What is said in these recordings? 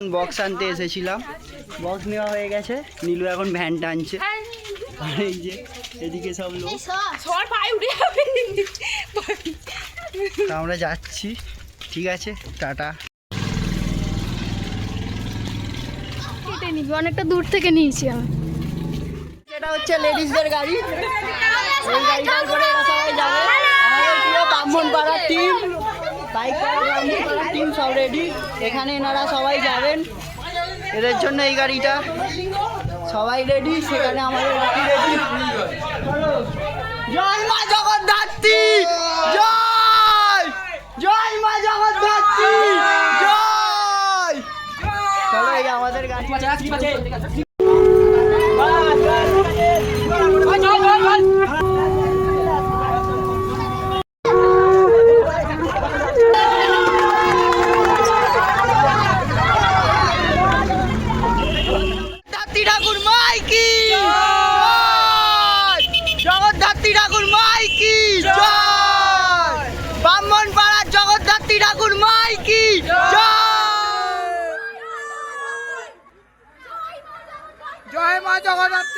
Box আনতে এসেছিলাম, box নেওয়া হয়ে গেছে, নীলু এখন ভ্যান টানছে। আর এই যে এদিকে সব লোক, আমরা যাচ্ছি। ঠিক আছে, টাটা। অনেকটা দূর থেকে নিয়েছি আমি। এটা হচ্ছে লেডিসদের গাড়ি, এই গাড়িটাই করে এরা সবাই যাবে। আমাদের পুরো ব্রাহ্মণপাড়ার টিম, বাইক ব্রাহ্মণপাড়ার টিম সব রেডি। এখানে এনারা সবাই যাবেন, এদের জন্য এই গাড়িটা। সবাই রেডি, সেখানে আমাদের গাড়ি রেডি। জয় মা জগদ্ধাত্রী, জয় জয় মা জগদ্ধাত্রী, জয়। চলো, এই আমাদের গাড়ি। ঠাকুর মাই কি জগদ্ধাত্রী ঠাকুর মাই কি জয়, ব্রাহ্মণপাড়ার জগদ্ধাত্রী ঠাকুর মাই কি জয় মা জগদ্ধাত্রী।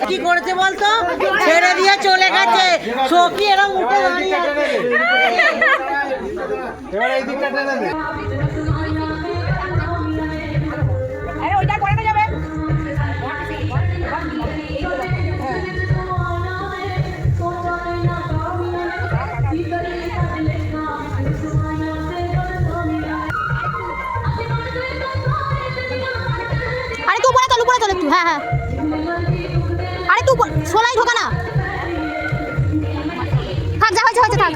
কি করেছে বলতো, ছেড়ে দিয়ে চলে গেছে। সখী এরকম উঠে দাঁড়িয়ে আছে। আরে তুই উপরে চল, উপরে চল একটু। হ্যাঁ হ্যাঁ, আরে তুই সোলাই ঢোকা না। থাক, যা হয়েছে হয়েছে, থাক।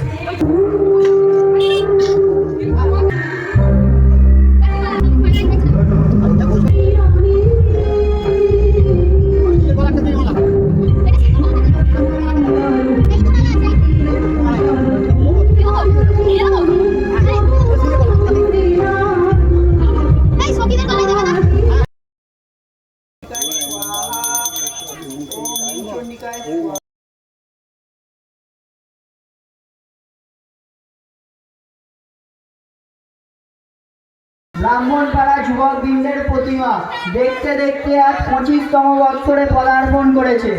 ব্রাহ্মণপাড়া যুবক বৃন্দের প্রতিমা দেখতে দেখতে আজ 25তম বৎসরে পদার্পণ করেছে।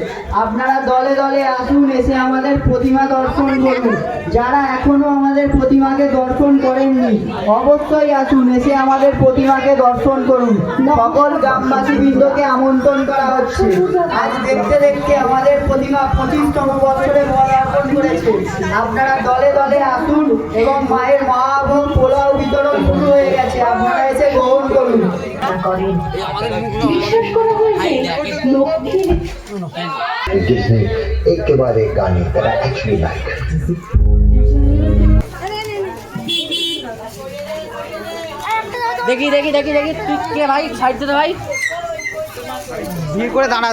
আপনারা দলে দলে আসুন, এসে আমাদের প্রতিমা দর্শন করুন। যারা এখনো আমাদের প্রতিমাকে দর্শন করেননি, অবশ্যই আসুন, এসে আমাদের প্রতিমাকে দর্শন করুন। সকল গ্রামবাসী বৃন্দকে আমন্ত্রণ করা হচ্ছে। আজ দেখতে দেখতে আমাদের প্রতিমা 25তম বৎসরে পদার্পণ করেছে। আপনারা দলে দলে আসুন এবং মায়ের মহাভোগ পোলাও বিতরণ শুরু হয়ে গেছে, আপনারা এসে গ্রহণ করুন। जिसने एक के बाद एक गाने that I actually like. দেখি দেখি দেখি দেখি, তুই কে ভাই? সাইড দে ভাই, ভিড় করে দাঁড়া।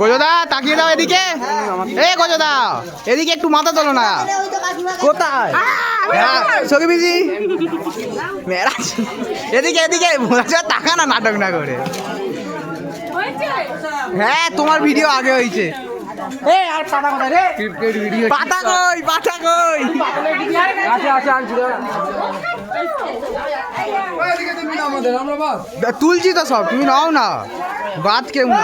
গোজদা তাকিয়ে দাও এদিকে, এ গোজদা এদিকে একটু মাথা তোলো না। কোথায় সখী বিজি এদিকে এদিকে টাকা না, নাটক না করে। হ্যাঁ, তোমার ভিডিও আগে হয়েছে। পাতা কই, পাতা কই? তুলছি তো সব, তুমি নাও না, বাদ কেউ না।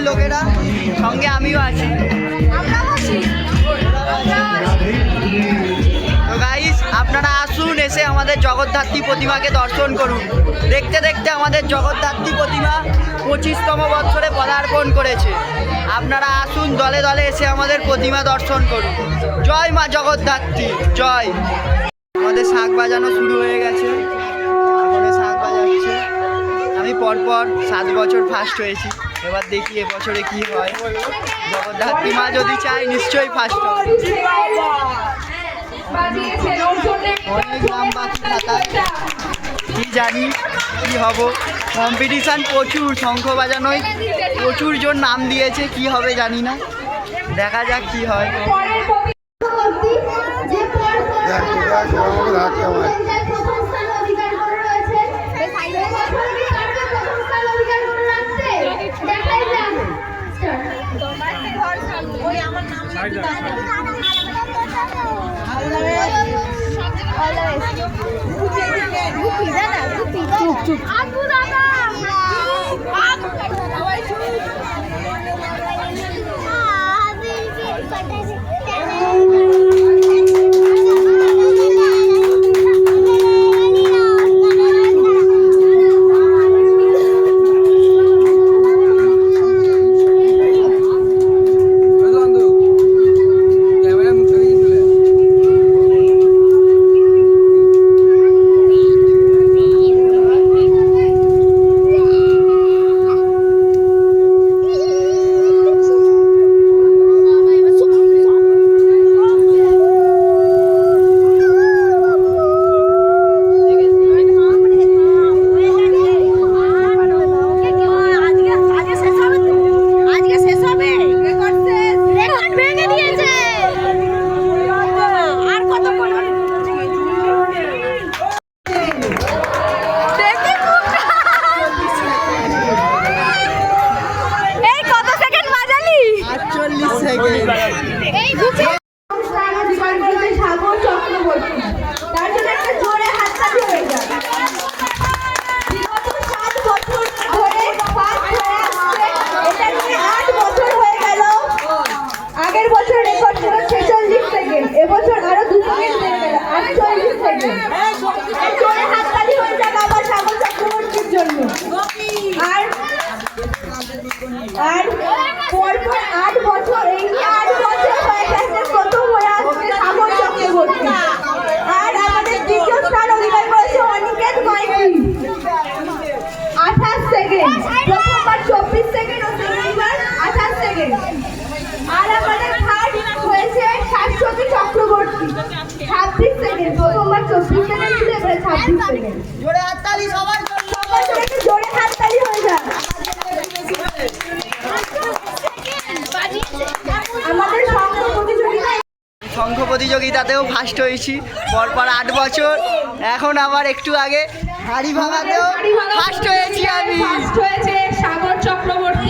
লোকেরা, সঙ্গে আমিও আছি। তো গাইস, আপনারা আসুন, এসে আমাদের জগদ্ধাত্রী প্রতিমাকে দর্শন করুন। দেখতে দেখতে আমাদের জগদ্ধাত্রী প্রতিমা 25তম বছরে পদার্পণ করেছে। আপনারা আসুন, দলে দলে এসে আমাদের প্রতিমা দর্শন করুন। জয় মা জগদ্ধাত্রী, জয়। আমাদের শাঁখ বাজানো শুরু হয়ে গেছে, এখন শাঁখ বাজাচ্ছে। আমি পরপর 7 বছর ফার্স্ট হয়েছি, এবার দেখি এবছরে কি হয়। জগদ্ধাত্রী মা যদি চায় নিশ্চয়ই ফার্স্ট হবে। অনেক নাম বাকি খাতায়, কি জানি কি হব। কম্পিটিশান প্রচুর, শঙ্খ বাজানোয় প্রচুর জন নাম দিয়েছে, কি হবে জানি না, দেখা যাক কি হয়। এবছর আরো 2 সেকেন্ড বেড়ে গেল, 48 সেকেন্ড। জোরে হাততালি হয়ে যাক আবার সাগর চক্রবর্তীর জন্য। আর পরপর 8 বছর, এই 8 বছর হয়ে গেছে প্রথম হয়ে আসছে সাগর চক্রবর্তী। আর আমাদের দ্বিতীয় স্থান অধিকার করেছে অনিকেত মাইতি, 28 সেকেন্ড। প্রথমবার 24 সেকেন্ড ও দ্বিতীয়বার 28 সেকেন্ড। আর আমাদের থার্ড হয়েছে শাশ্বতী চক্রবর্তী, 26 সেকেন্ড। প্রথমবার 24 সেকেন্ড ছিল, এবারে 26 সেকেন্ড। জোরে হাততালি সবার জন্য, সবার জন্য একটু জোরে হাততালি হয়ে যাক। আমাদের শঙ্খ প্রতিযোগিতাতেও ফার্স্ট হয়েছি পরপর 8 বছর। এখন আবার একটু আগে হাড়ি ভাঙাতেও ফার্স্ট হয়েছি আমি। ফার্স্ট হয়েছে সাগর চক্রবর্তী,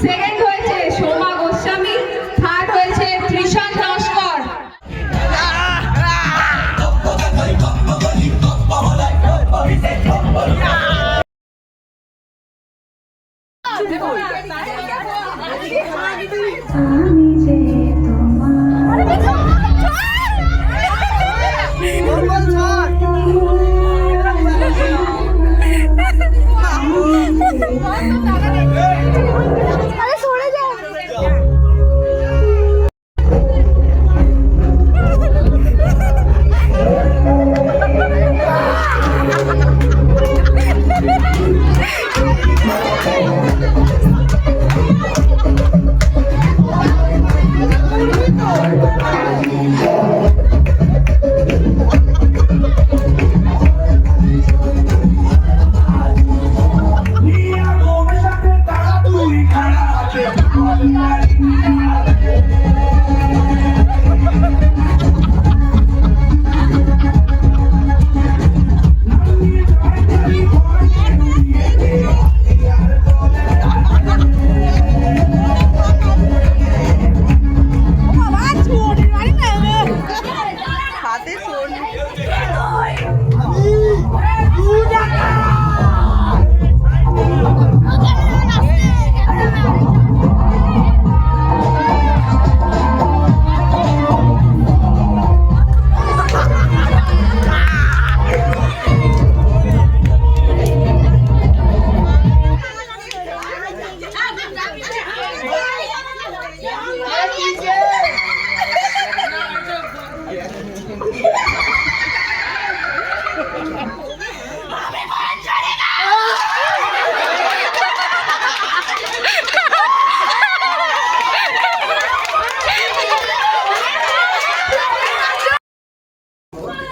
সেকেন্ড হয়েছে সোমা গোস্বামী, থার্ড হয়েছে ত্রিশান নস্কর।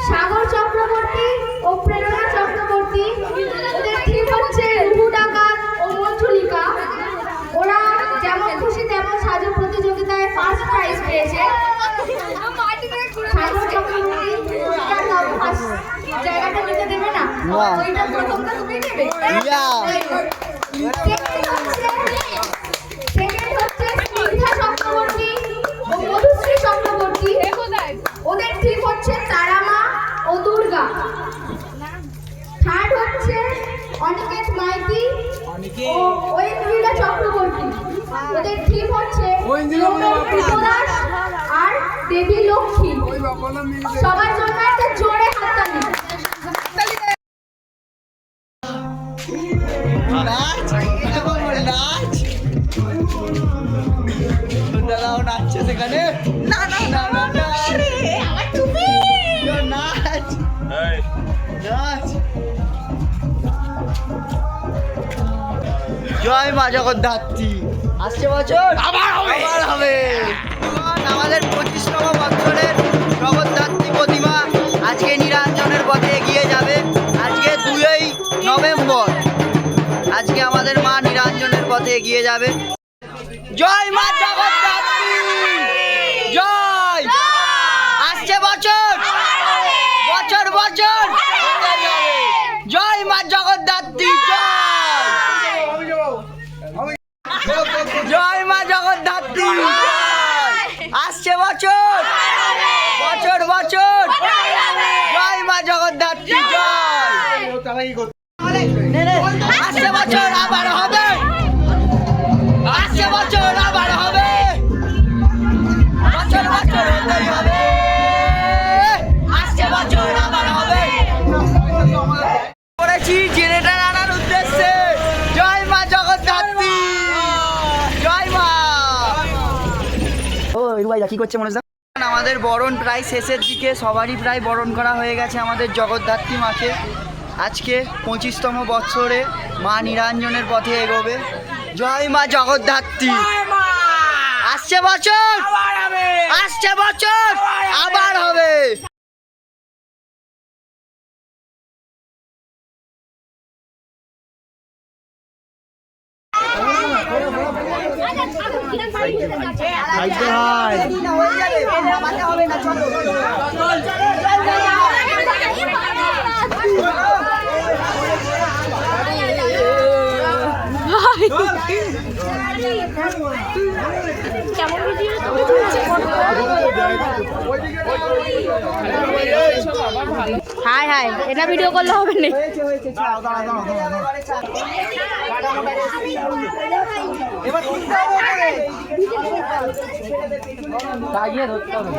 সাগর চক্রবর্তী ও প্রেরণা চক্রবর্তী, ওদের ঠিক হচ্ছে রুহু ডাকাত ও মঞ্জুলিকা। ওরা যেমন খুশি তেমন সাজু প্রতিযোগিতায় ফার্স্ট প্রাইজ পেয়েছে। সাগর চক্রবর্তী ফার্স্ট জায়গাটা নিতে দেবে না, ওইটা প্রথমটা তুমি নেবে। সেকেন্ড হচ্ছে স্নিগ্ধা চক্রবর্তী ও মধুশ্রী চক্রবর্তী, ওদের ঠিক হচ্ছে তারামা ও দুর্গা। থার্ড হচ্ছে অনিকেত মাইতি ও ঐন্দ্রিলা চক্রবর্তী, ওদের ঠিক হচ্ছে দাস আর দেবী লক্ষ্মী। সবার জন্য একটা জোরে হাততালি। নাচ নাচ দাদাও নাচছে সেখানে। না না না না নাচ নাচ। জয় মা জগদ্ধাত্রী। আসছে বছর আবার হবে। আমাদের 25তম বছরের জগদ্ধাত্রী প্রতিমা আজকে নিরঞ্জনের পথে এগিয়ে যাবে। আজকে 2 নভেম্বর, আজকে আমাদের মা নিরঞ্জনের পথে এগিয়ে যাবে। জয় মা জগদ্ধাত্রী জয়। আসছে বছর বছর বছর জয় মা জগদ্ধাত্রী জয়। জয় মা জগদ্ধাত্রী আসছে বছর বছর বছর জয় মা জগদ্ধাত্রী জয়। আসছে বছর আবার হবে, আসছে বছর আবার হবে, বছর বছর হতেই হবে, আসছে বছর আবার হবে। করেছি জেনারেটর আনার উদ্দেশ্যে। জয় মা জগদ্ধাত্রী জয় মা। ও রুবাইদা কি করছে মনোজ? আমাদের বরণ প্রায় শেষের দিকে, সবারই প্রায় বরণ করা হয়ে গেছে আমাদের জগদ্ধাত্রী মাকে। আজকে 25তম বছরে মা নিরঞ্জনের পথে এগোবে। জয় মা জগদ্ধাত্রী। আসছে বছর আসছে বছর আবার হবে। হাই হাই, এটা ভিডিও করলে হবে না। দাগিয়ে ধরতে হবে।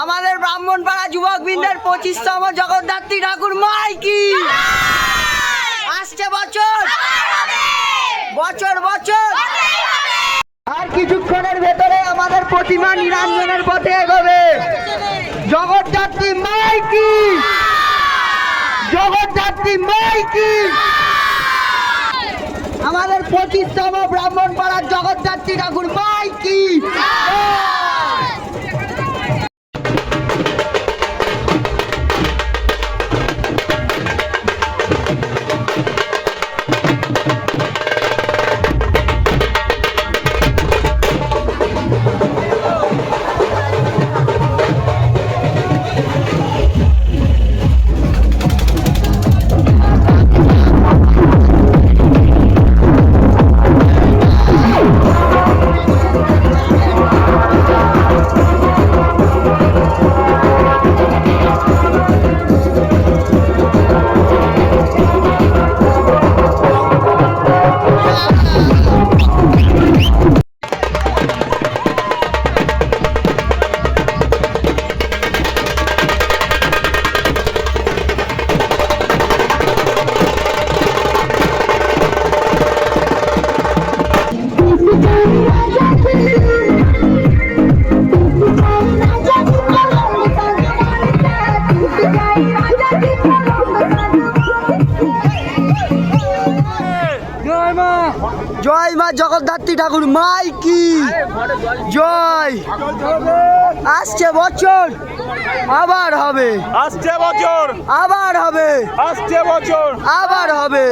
আমাদের ব্রাহ্মণপাড়া যুবকবৃন্দের 25তম জগদ্ধাত্রী ঠাকুর মাইকি আসছে বছর বছর বছর। আর কিছুক্ষণের ভেতরে আমাদের প্রতিমা নিরঞ্জনের পথে এগোবে। জগদ্ধাত্রী মাইকি জগদ্ধাত্রী মাইকি। আমাদের 25তম ব্রাহ্মণপাড়ার জগদ্ধাত্রী ঠাকুর মাইকি। জগদ্ধাত্রী ঠাকুর মাই কি জয়। আসছে বছর আবার হবে, আসছে বছর আবার হবে, আসছে বছর আবার হবে।